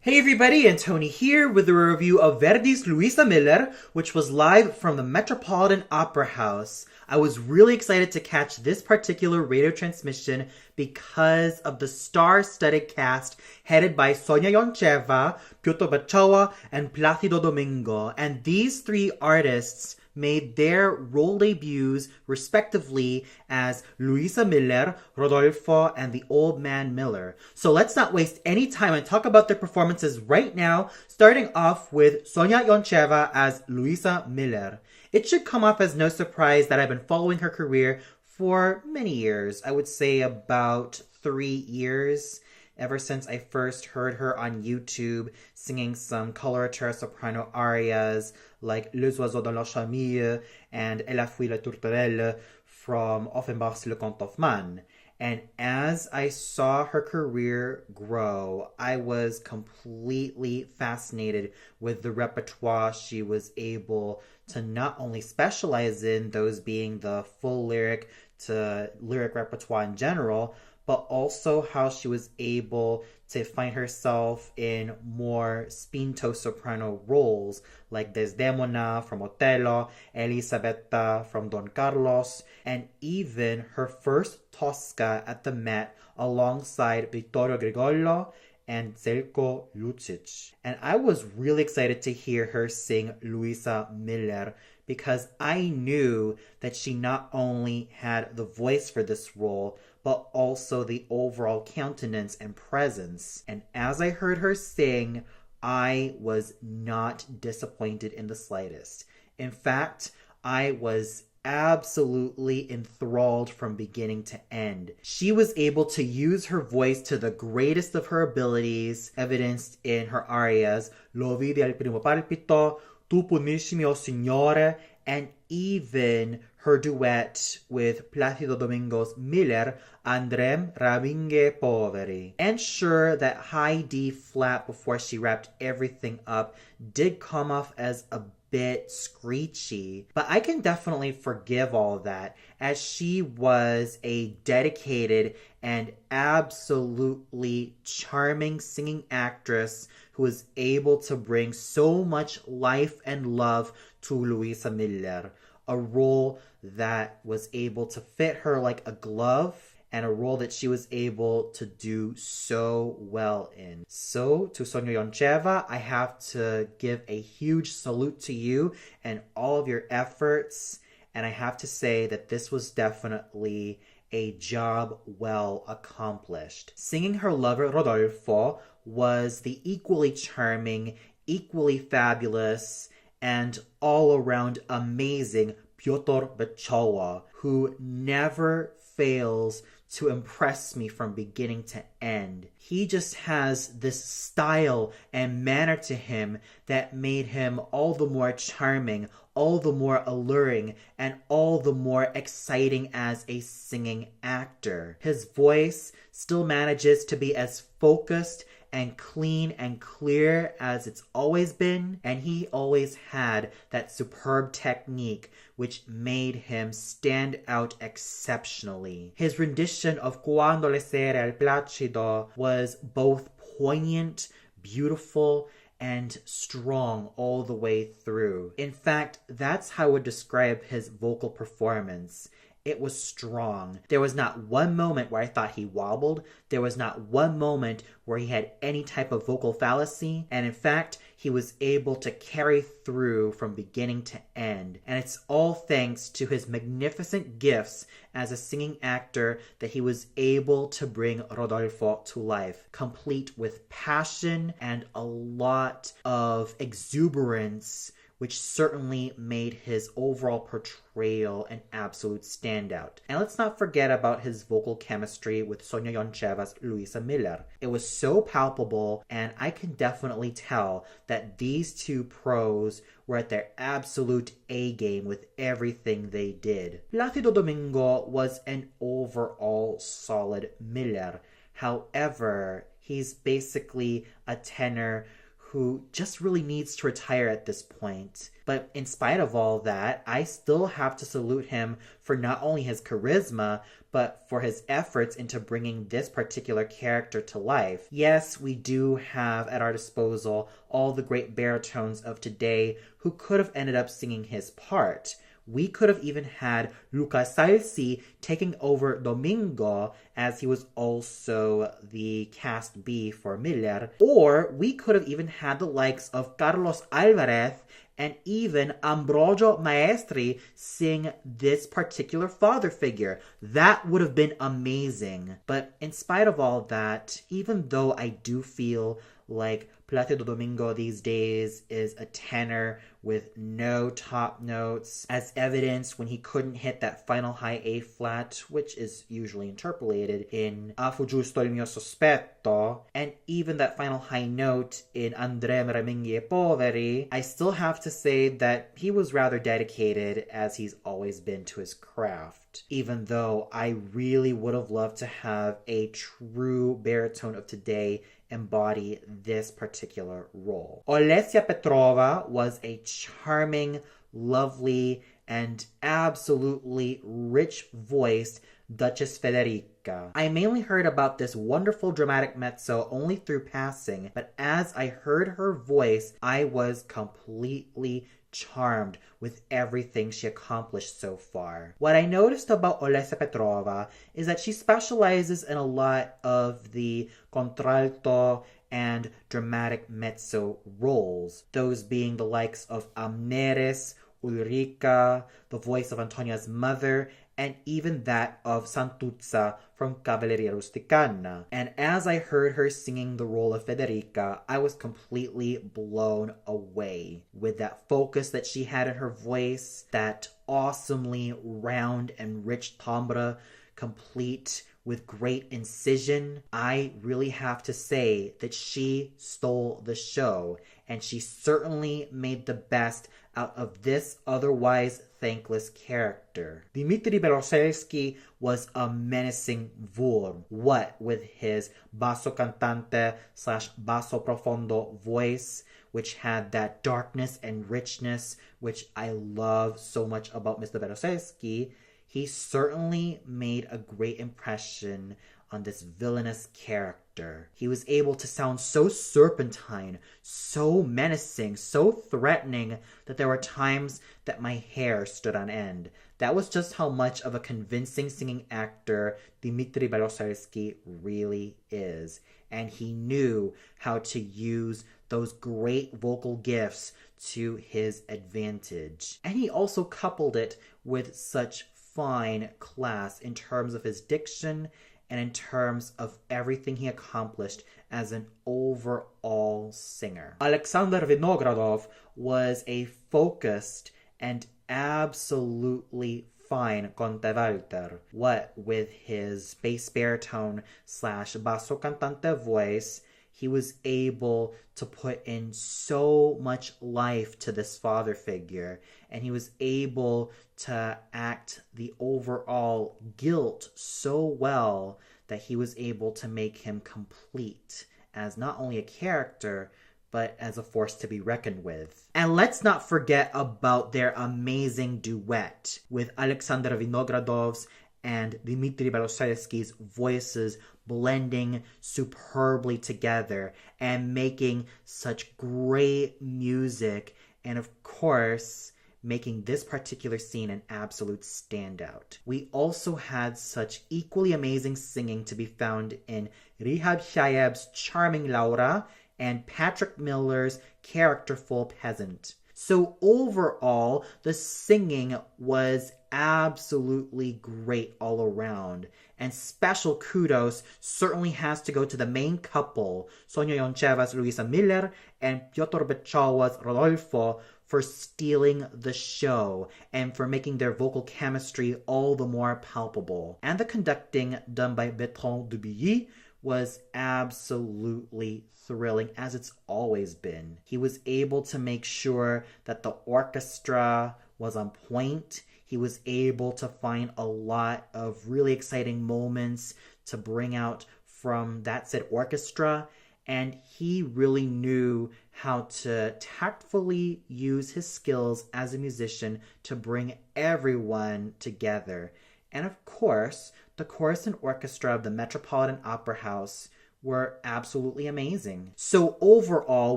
Hey everybody, and Tony here with a review of Verdi's Luisa Miller, which was live from the Metropolitan Opera House. I was really excited to catch this particular radio transmission because of the star-studded cast headed by Sonya Yoncheva, Piotr Beczala, and Placido Domingo. And these three artists made their role debuts respectively as Luisa Miller, Rodolfo, and the Old Man Miller. So let's not waste any time and talk about their performances right now, starting off with Sonya Yoncheva as Luisa Miller. It should come off as no surprise that I've been following her career for many years. I would say about 3 years. Ever since I first heard her on YouTube singing some coloratura soprano arias like Les Oiseaux de la Chamille and Elle a fui la tourterelle from Offenbach's Le Conte of Man. And as I saw her career grow, I was completely fascinated with the repertoire she was able to not only specialize in, those being the full lyric to lyric repertoire in general, but also how she was able to find herself in more spinto soprano roles like Desdemona from Otello, Elisabetta from Don Carlos, and even her first Tosca at the Met alongside Vittorio Grigollo and Zelko Lucic. And I was really excited to hear her sing Luisa Miller because I knew that she not only had the voice for this role, but also the overall countenance and presence. And as I heard her sing, I was not disappointed in the slightest. In fact, I was absolutely enthralled from beginning to end. She was able to use her voice to the greatest of her abilities, evidenced in her arias, Lo vidi al primo palpito, Tu punissimi o Signore, and even her duet with Placido Domingo's Miller, Andrem Rabinghe Poveri. And sure, that high D flat before she wrapped everything up did come off as a bit screechy, but I can definitely forgive all that, as she was a dedicated and absolutely charming singing actress who was able to bring so much life and love to Luisa Miller, a role that was able to fit her like a glove, and a role that she was able to do so well in. So, to Sonya Yoncheva, I have to give a huge salute to you and all of your efforts, and I have to say that this was definitely a job well accomplished. Singing her lover Rodolfo was the equally charming, equally fabulous, and all-around amazing Piotr Beczala, who never fails to impress me from beginning to end. He just has this style and manner to him that made him all the more charming, all the more alluring, and all the more exciting as a singing actor. His voice still manages to be as focused and clean and clear as it's always been, and he always had that superb technique which made him stand out exceptionally. His rendition of Quando le sere al Placido was both poignant, beautiful, and strong all the way through. In fact, that's how I would describe his vocal performance. It was strong. There was not one moment where I thought he wobbled. There was not one moment where he had any type of vocal fallacy. And in fact, he was able to carry through from beginning to end. And it's all thanks to his magnificent gifts as a singing actor that he was able to bring Rodolfo to life, complete with passion and a lot of exuberance, which certainly made his overall portrayal an absolute standout. And let's not forget about his vocal chemistry with Sonya Yoncheva's Luisa Miller. It was so palpable, and I can definitely tell that these two pros were at their absolute A-game with everything they did. Placido Domingo was an overall solid Miller. However, he's basically a tenor who just really needs to retire at this point. But in spite of all that, I still have to salute him for not only his charisma, but for his efforts into bringing this particular character to life. Yes, we do have at our disposal all the great baritones of today who could have ended up singing his part. We could have even had Luca Salsi taking over Domingo, as he was also the cast B for Miller. Or we could have even had the likes of Carlos Alvarez and even Ambrogio Maestri sing this particular father figure. That would have been amazing. But in spite of all that, even though I do feel like Placido Domingo these days is a tenor with no top notes, as evidenced when he couldn't hit that final high A flat, which is usually interpolated in A fu giusto il mio sospetto, and even that final high note in André Meraminghi e Poveri, I still have to say that he was rather dedicated, as he's always been, to his craft. Even though I really would have loved to have a true baritone of today embody this particular role. Olesya Petrova was a charming, lovely, and absolutely rich-voiced Duchess Federica. I mainly heard about this wonderful dramatic mezzo only through passing, but as I heard her voice, I was completely charmed with everything she accomplished so far. What I noticed about Olesya Petrova is that she specializes in a lot of the contralto and dramatic mezzo roles, those being the likes of Amneris, Ulrica, the voice of Antonia's mother, and even that of Santuzza from Cavalleria Rusticana. And as I heard her singing the role of Federica, I was completely blown away with that focus that she had in her voice, that awesomely round and rich timbre, complete with great incision. I really have to say that she stole the show, and she certainly made the best out of this otherwise thankless character. Dmitry Beloselsky was a menacing Wurm. What with his basso cantante / basso profondo voice, which had that darkness and richness, which I love so much about Mr. Beloselsky, he certainly made a great impression on this villainous character. He was able to sound so serpentine, so menacing, so threatening that there were times that my hair stood on end. That was just how much of a convincing singing actor Dmitry Beloselsky really is. And he knew how to use those great vocal gifts to his advantage. And he also coupled it with such fine class in terms of his diction and in terms of everything he accomplished as an overall singer. Alexander Vinogradov was a focused and absolutely fine Conte Walter. What with his bass baritone / basso cantante voice, he was able to put in so much life to this father figure, and he was able to act the overall guilt so well that he was able to make him complete as not only a character, but as a force to be reckoned with. And let's not forget about their amazing duet with Alexander Vinogradov's and Dmitry Beloselsky's voices blending superbly together and making such great music, and of course making this particular scene an absolute standout. We also had such equally amazing singing to be found in Rihab Shayeb's charming Laura and Patrick Miller's characterful peasant. So overall, the singing was absolutely great all around. And special kudos certainly has to go to the main couple, Sonya Yoncheva's Luisa Miller and Piotr Beczala's Rodolfo, for stealing the show and for making their vocal chemistry all the more palpable. And the conducting done by Bertrand Dubilly was absolutely thrilling, as it's always been. He was able to make sure that the orchestra was on point. He was able to find a lot of really exciting moments to bring out from that said orchestra, and he really knew how to tactfully use his skills as a musician to bring everyone together. And of course, the chorus and orchestra of the Metropolitan Opera House were absolutely amazing. So overall,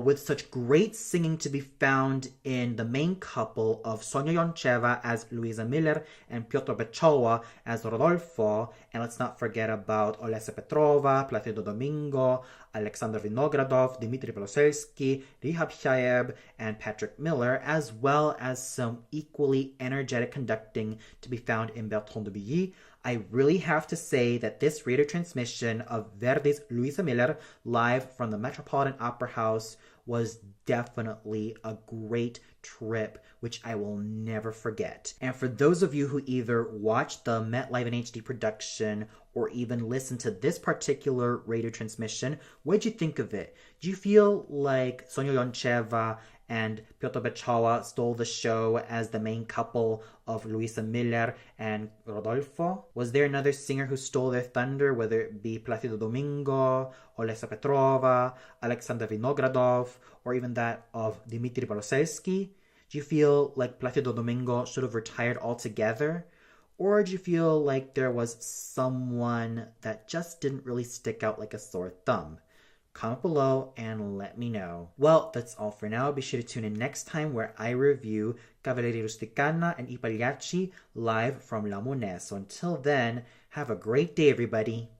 with such great singing to be found in the main couple of Sonya Yoncheva as Luisa Miller and Piotr Beczala as Rodolfo, and let's not forget about Olesa Petrova, Placido Domingo, Alexander Vinogradov, Dmitry Poloselsky, Rihab Shayev, and Patrick Miller, as well as some equally energetic conducting to be found in Bertrand de Billy, I really have to say that this radio transmission of Verdi's Luisa Miller live from the Metropolitan Opera House was definitely a great trip, which I will never forget. And for those of you who either watched the Met Live in HD production or even listened to this particular radio transmission, what did you think of it? Do you feel like Sonya Yoncheva and Piotr Beczala stole the show as the main couple of Luisa Miller and Rodolfo? Was there another singer who stole their thunder, whether it be Placido Domingo, Olesa Petrova, Alexander Vinogradov, or even that of Dmitry Poloselsky? Do you feel like Placido Domingo should have retired altogether? Or do you feel like there was someone that just didn't really stick out like a sore thumb? Comment below and let me know. Well, that's all for now. Be sure to tune in next time where I review Cavalleria Rusticana and I Pagliacci live from La Monnaie. So until then, have a great day, everybody.